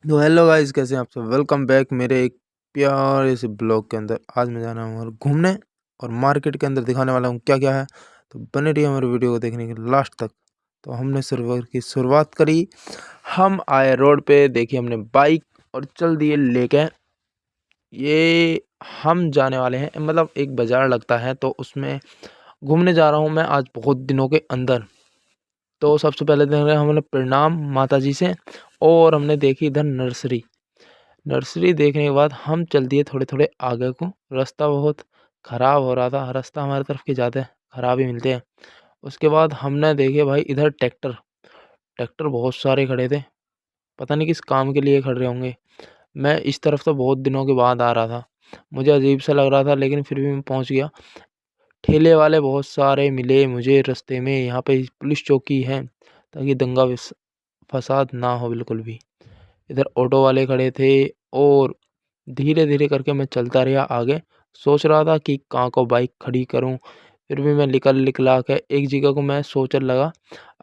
तो hello guys, कैसे हैं आप सब। वेलकम बैक मेरे एक प्यारे से ब्लॉग के अंदर। आज मैं जा रहा हूँ और घूमने और मार्केट के अंदर दिखाने वाला हूँ क्या क्या है। तो बने रहिए हमारे वीडियो को देखने के लास्ट तक। तो हमने सर्वर की शुरुआत करी। हम आए रोड पे, देखिए हमने बाइक और चल दिए लेके। ये हम जाने वाले हैं, मतलब एक बाजार लगता है तो उसमें घूमने जा रहा हूँ मैं आज बहुत दिनों के अंदर। तो सबसे पहले देख रहे हैं हमने प्रणाम माता जी से, और हमने देखी इधर नर्सरी। नर्सरी देखने के बाद हम चल दिए थोड़े थोड़े आगे को। रास्ता बहुत ख़राब हो रहा था, रास्ता हमारी तरफ के ज़्यादा ख़राब ही मिलते हैं। उसके बाद हमने देखे भाई इधर ट्रैक्टर। ट्रैक्टर बहुत सारे खड़े थे, पता नहीं किस काम के लिए खड़े होंगे। मैं इस तरफ तो बहुत दिनों के बाद आ रहा था, मुझे अजीब सा लग रहा था, लेकिन फिर भी मैं पहुंच गया। ठेले वाले बहुत सारे मिले मुझे रास्ते में। यहाँ पे पुलिस चौकी है ताकि दंगा फसाद ना हो बिल्कुल भी। इधर ऑटो वाले खड़े थे, और धीरे धीरे करके मैं चलता रहा आगे। सोच रहा था कि कहाँ को बाइक खड़ी करूं, फिर भी मैं निकला के एक जगह को मैं सोचने लगा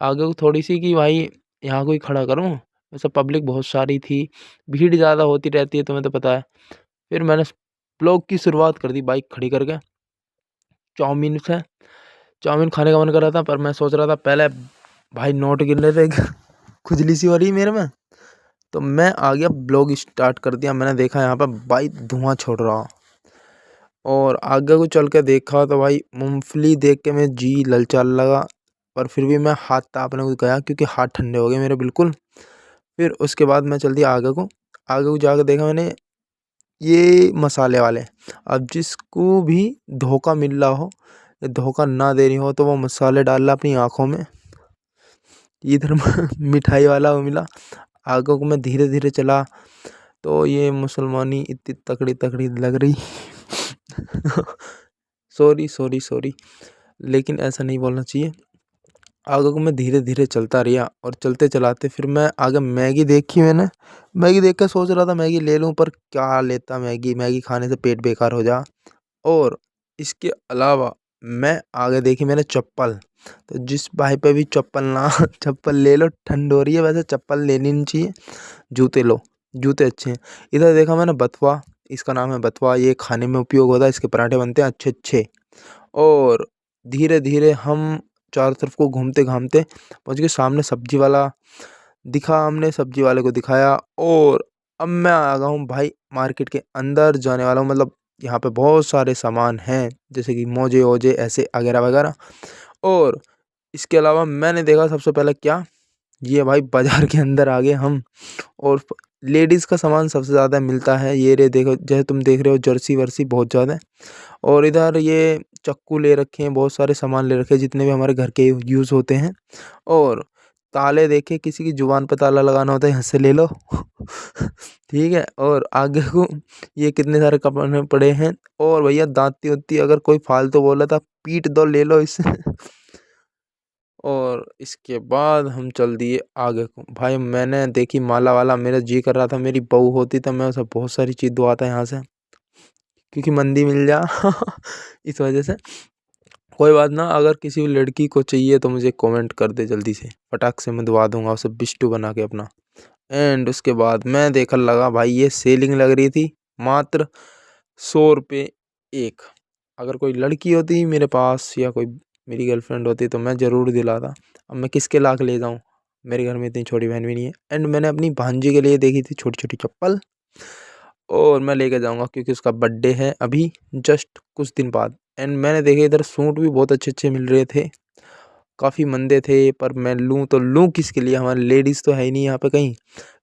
आगे को थोड़ी सी कि भाई यहाँ कोई खड़ा करूं। वैसे पब्लिक बहुत सारी थी, भीड़ ज़्यादा होती रहती है, तुम्हें तो पता है। फिर मैंने ब्लॉग की शुरुआत कर दी बाइक खड़ी करके। चाउमीन से चाउमीन खाने का मन कर रहा था, पर मैं सोच रहा था पहले भाई नोट गिन रहे थे खुजली सी हो रही है मेरे में। तो मैं आ गया, ब्लॉग स्टार्ट कर दिया। मैंने देखा यहाँ पर बाइक धुआं छोड़ रहा, और आगे को चल के देखा तो भाई मूंगफली देख के मैं जी ललचाने लगा। पर फिर भी मैं हाथ तापने को गया क्योंकि हाथ ठंडे हो गए मेरे बिल्कुल। फिर उसके बाद मैं चल दिया आगे को जाकर देखा मैंने ये मसाले वाले। अब जिसको भी धोखा मिल रहा हो या धोखा ना देनी हो तो वो मसाले डाल रहा अपनी आँखों में। इधर मिठाई वाला वो मिला। आगे को मैं धीरे धीरे चला तो ये मुसलमानी इतनी तकड़ी तकड़ी लग रही सॉरी सॉरी सॉरी, लेकिन ऐसा नहीं बोलना चाहिए। आगे को मैं धीरे धीरे चलता रहा, और चलते चलाते फिर मैं आगे मैगी देखी मैंने। मैगी देख कर सोच रहा था मैगी ले लूं, पर क्या लेता मैगी, मैगी खाने से पेट बेकार हो जा। और इसके अलावा मैं आगे देखी मैंने चप्पल। तो जिस भाई पे भी चप्पल ना चप्पल ले लो, ठंड हो रही है, वैसे चप्पल लेनी नहीं चाहिए, जूते लो, जूते अच्छे हैं। इधर देखा मैंने बथुआ, इसका नाम है बथुआ, ये खाने में उपयोग होता है, इसके पराठे बनते हैं अच्छे अच्छे। और धीरे धीरे हम चारों तरफ को घूमते घामते पहुँच गए सामने सब्जी वाला दिखा। हमने सब्जी वाले को दिखाया, और अब मैं आ गया हूँ भाई मार्केट के अंदर जाने वाला हूँ। मतलब यहाँ पे बहुत सारे सामान हैं, जैसे कि मोजे वोजे ऐसे वगैरह वगैरह। और इसके अलावा मैंने देखा सबसे पहले क्या, ये भाई बाजार के अंदर आ गए हम। और लेडीज़ का सामान सबसे ज़्यादा मिलता है। ये रे देखो, जैसे तुम देख रहे हो जर्सी वर्सी बहुत ज़्यादा है। और इधर ये चक्कू ले रखे हैं, बहुत सारे सामान ले रखे हैं जितने भी हमारे घर के यूज़ होते हैं। और ताले देखे, किसी की जुबान पर ताला लगाना होता है यहाँ से ले लो ठीक है। और आगे को ये कितने सारे कपड़े पड़े हैं। और भैया दाँती उतती अगर कोई फालतू बोला था पीट दो, ले लो इससे और इसके बाद हम चल दिए आगे को। भाई मैंने देखी माला वाला, मेरा जी कर रहा था मेरी बहू होती तो मैं उसे बहुत सारी चीज़ दुआता यहाँ से, क्योंकि मंदी मिल जा इस वजह से। कोई बात ना, अगर किसी भी लड़की को चाहिए तो मुझे कमेंट कर दे जल्दी से, फटाक से मैं दुआ दूंगा उसे बिस्टू बना के अपना। एंड उसके बाद मैं देखने लगा भाई, ये सेलिंग लग रही थी मात्र 100 रुपये एक। अगर कोई लड़की होती मेरे पास या कोई मेरी गर्लफ्रेंड होती तो मैं ज़रूर दिलाता। अब मैं किसके लाख ले जाऊँ, मेरे घर में इतनी छोटी बहन भी नहीं है। एंड मैंने अपनी भांजी के लिए देखी थी छोटी छोटी चप्पल, और मैं लेके जाऊंगा क्योंकि उसका बर्थडे है अभी जस्ट कुछ दिन बाद। एंड मैंने देखे इधर सूट भी बहुत अच्छे अच्छे मिल रहे थे, काफ़ी मंदे थे, पर मैं लूँ तो लूँ किसके लिए, हमारे लेडीज़ तो है ही नहीं यहाँ पे कहीं।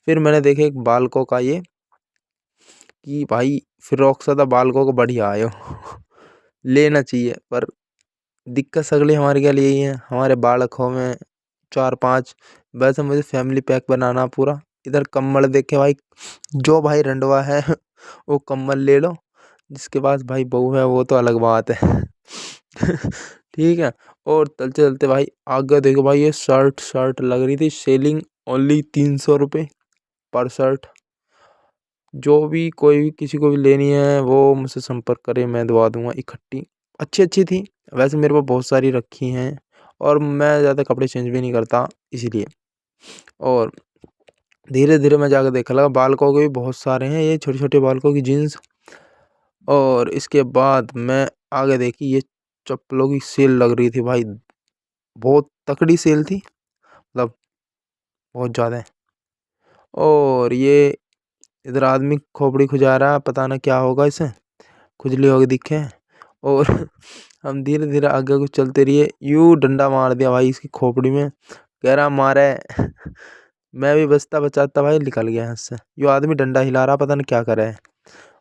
फिर मैंने देखे एक बालकों का ये, कि भाई फ्रॉक सा था बालकों को, बढ़िया आयो लेना चाहिए। पर दिक्कत सगली हमारे क्या लिए ही है, हमारे बालकों में 4-5। वैसे मुझे फैमिली पैक बनाना पूरा। इधर कम्बल देखे भाई, जो भाई रंडवा है वो कम्बल ले लो, जिसके पास भाई बहू है वो तो अलग बात है ठीक है। और चलते चलते भाई आगे देखो भाई, ये शर्ट शर्ट लग रही थी सेलिंग, ओनली 300 रुपये पर शर्ट। जो भी कोई भी किसी को भी लेनी है वो मुझसे संपर्क करे, मैं दवा दूंगा इकट्ठी। अच्छी अच्छी थी, वैसे मेरे पास बहुत सारी रखी हैं, और मैं ज़्यादा कपड़े चेंज भी नहीं करता इसीलिए। और धीरे धीरे मैं जाकर देखने लगा, बालकों के भी बहुत सारे हैं ये छोटे छोटे बालकों की जीन्स। और इसके बाद मैं आगे देखी, ये चप्पलों की सेल लग रही थी भाई, बहुत तकड़ी सेल थी, मतलब बहुत ज़्यादा। और ये इधर आदमी खोपड़ी खुजा रहा है, पता ना क्या होगा इसे, खुजली होगी दिखे। और हम धीरे धीरे आगे को चलते रहिए, यूं डंडा मार दिया भाई इसकी खोपड़ी में, कह रहा मारे। मैं भी बचता बचाता भाई निकल गया यहाँ से। यो आदमी डंडा हिला रहा, पता नहीं क्या कर रहा है।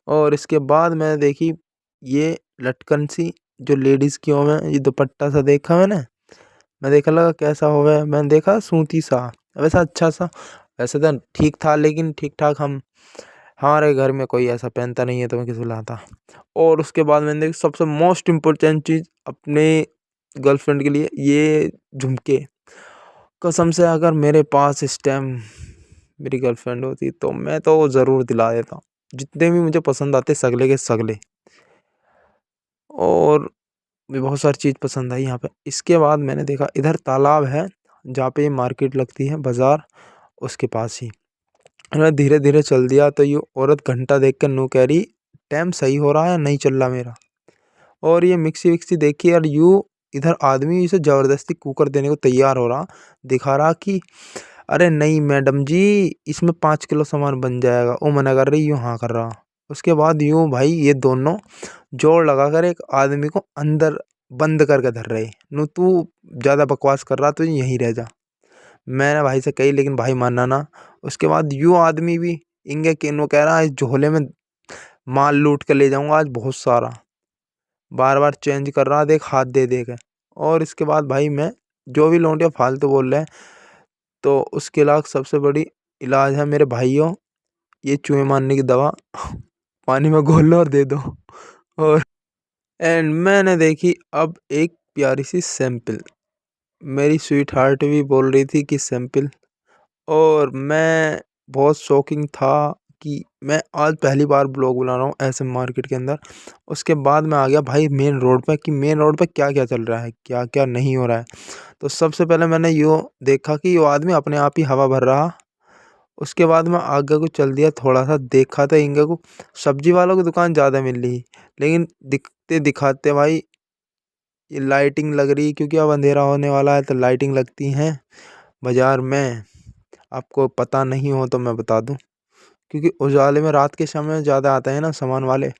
और इसके बाद मैंने देखी ये लटकन सी जो लेडीज की हो, में ये दुपट्टा सा देखा मैंने। मैं देखने लगा कैसा होगा, मैंने देखा सूती सा, वैसा अच्छा सा, वैसे तो ठीक था लेकिन ठीक ठाक, हम हमारे घर में कोई ऐसा पहनता नहीं है तो मैं किस लाता। और उसके बाद मैंने देखा सबसे मोस्ट इम्पोर्टेंट चीज़ अपने गर्लफ्रेंड के लिए, ये झुमके। कसम से अगर मेरे पास इस टाइम मेरी गर्लफ्रेंड होती तो मैं तो ज़रूर दिला देता, जितने भी मुझे पसंद आते सगले के सगले। और भी बहुत सारी चीज़ पसंद आई यहाँ पे। इसके बाद मैंने देखा इधर तालाब है जहाँ पे ये मार्केट लगती है, बाज़ार उसके पास ही। मैं धीरे धीरे चल दिया तो ये औरत घंटा देख कर नू कह रही टाइम सही हो रहा है नहीं चल रहा मेरा। और ये मिक्सी विक्सी देखी और यू इधर आदमी इसे ज़बरदस्ती कुकर देने को तैयार हो रहा, दिखा रहा कि अरे नहीं मैडम जी इसमें 5 किलो सामान बन जाएगा, वो मना कर रही, यूँ हाँ कर रहा। उसके बाद यूँ भाई ये दोनों जोर लगाकर एक आदमी को अंदर बंद करके धर रहे, नु तू ज़्यादा बकवास कर रहा तो यहीं रह जा। मैंने भाई से कही लेकिन भाई माना ना। उसके बाद यूँ आदमी भी इंगे के नो कह रहा है इस झोले में माल लूट के ले जाऊंगा आज बहुत सारा, बार बार चेंज कर रहा, देख हाथ दे दे के। और इसके बाद भाई मैं जो भी लौंडिया फालतू बोल रहे हैं, तो उसके इलाज सबसे बड़ी इलाज है मेरे भाइयों, ये चूहे मारने की दवा, पानी में घोल लो और दे दो। और एंड मैंने देखी अब एक प्यारी सी सैंपल, मेरी स्वीट हार्ट भी बोल रही थी कि सैंपल। और मैं बहुत शॉकिंग था कि मैं आज पहली बार ब्लॉग बना रहा हूँ ऐसे मार्केट के अंदर। उसके बाद मैं आ गया भाई मेन रोड पे कि मेन रोड पे क्या क्या चल रहा है, क्या क्या नहीं हो रहा है। तो सबसे पहले मैंने यूँ देखा कि वो आदमी अपने आप ही हवा भर रहा। उसके बाद मैं आगे को चल दिया, थोड़ा सा देखा था इनके को सब्जी वालों की दुकान ज़्यादा मिल रही, लेकिन दिखते दिखाते भाई ये लाइटिंग लग रही, क्योंकि अब अंधेरा होने वाला है तो लाइटिंग लगती हैं बाज़ार में। आपको पता नहीं हो तो मैं बता दूं, क्योंकि उजाले में रात के समय ज़्यादा आते हैं ना सामान वाले।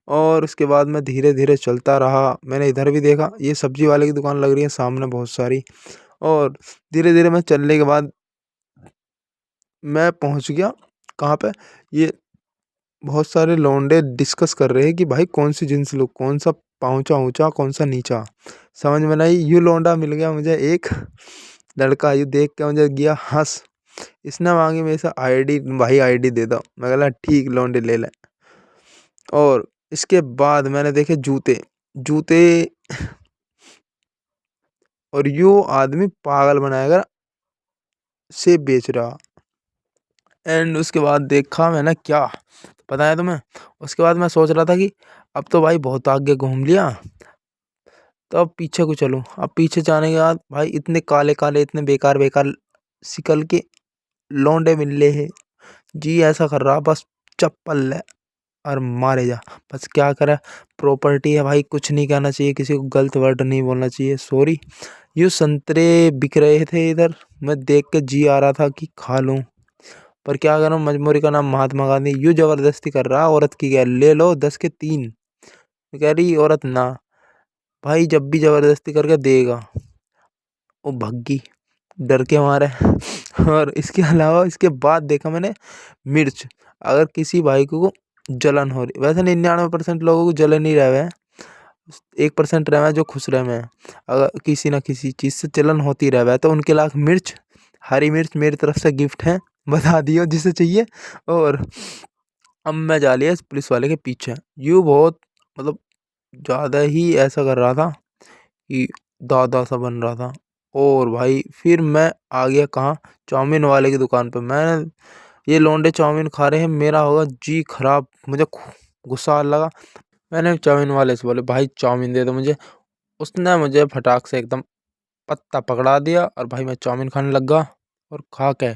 और उसके बाद मैं धीरे धीरे चलता रहा, मैंने इधर भी देखा ये सब्जी वाले की दुकान लग रही है सामने बहुत सारी। और धीरे धीरे मैं चलने के बाद मैं पहुंच गया कहाँ पे, ये बहुत सारे लौंडे डिस्कस कर रहे हैं कि भाई कौन सी जींस लुक, कौन सा पाँचा ऊंचा कौन सा नीचा। समझ में नहीं, यू लौंडा मिल गया मुझे एक लड़का, यू देख के मुझे गया हंस। इसने मांगी मेरे से आईडी, भाई आईडी दे दो, मैं बोला ठीक लौंडे ले ले। और इसके बाद मैंने देखे जूते, जूते। और यू आदमी पागल बनाएगा सेब बेच रहा। एंड उसके बाद देखा मैंने क्या, पता है तुम्हें, उसके बाद मैं सोच रहा था कि अब तो भाई बहुत आगे घूम लिया, तो अब पीछे को चलूं। अब पीछे जाने के बाद भाई इतने काले काले इतने बेकार बेकार शिकल के लौंडे मिल रहे हैं, जी ऐसा कर रहा बस चप्पल ले और मारे जा। बस क्या करे, प्रॉपर्टी है भाई, कुछ नहीं कहना चाहिए किसी को, गलत वर्ड नहीं बोलना चाहिए, सॉरी। यूँ संतरे बिक रहे थे इधर, मैं देख के जी आ रहा था कि खा लूं, पर क्या करूं, मजबूरी का नाम महात्मा गांधी। यूँ जबरदस्ती कर रहा औरत की, क्या ले लो 10 के 3, कह रही औरत ना। भाई जब भी जबरदस्ती करके देगा, वो भग्गी डर के मारे। और इसके अलावा इसके बाद देखा मैंने मिर्च, अगर किसी भाई को जलन हो रही, वैसे 99% लोगों को जलन ही रहे हैं, 1% रहे हैं जो खुश रहे हैं। अगर किसी ना किसी चीज़ से जलन होती रहे है तो उनके लाख मिर्च, हरी मिर्च मेरी तरफ से गिफ्ट है, बता दियो जिसे चाहिए। और अब मैं जा लिया इस पुलिस वाले के पीछे, यूँ बहुत मतलब ज़्यादा ही ऐसा कर रहा था कि दादा सा बन रहा था। और भाई फिर मैं आ गया कहाँ, चाउमीन वाले की दुकान पे। मैंने ये लौंडे चाउमीन खा रहे हैं, मेरा होगा जी खराब, मुझे गुस्सा लगा। मैंने चाउमीन वाले से बोले भाई चाउमीन दे दो मुझे, उसने मुझे फटाक से एकदम पत्ता पकड़ा दिया और भाई मैं चाउमीन खाने लग गया। और खा के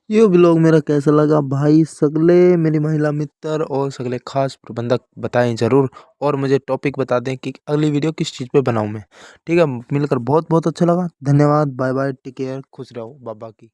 ये ब्लॉग मेरा कैसा लगा भाई, सगले मेरी महिला मित्र और सगले खास प्रबंधक बताएं ज़रूर, और मुझे टॉपिक बता दें कि अगली वीडियो किस चीज़ पे बनाऊं मैं। ठीक है, मिलकर बहुत बहुत अच्छा लगा। धन्यवाद, बाय बाय, टेक केयर, खुश रहो, बाबा की।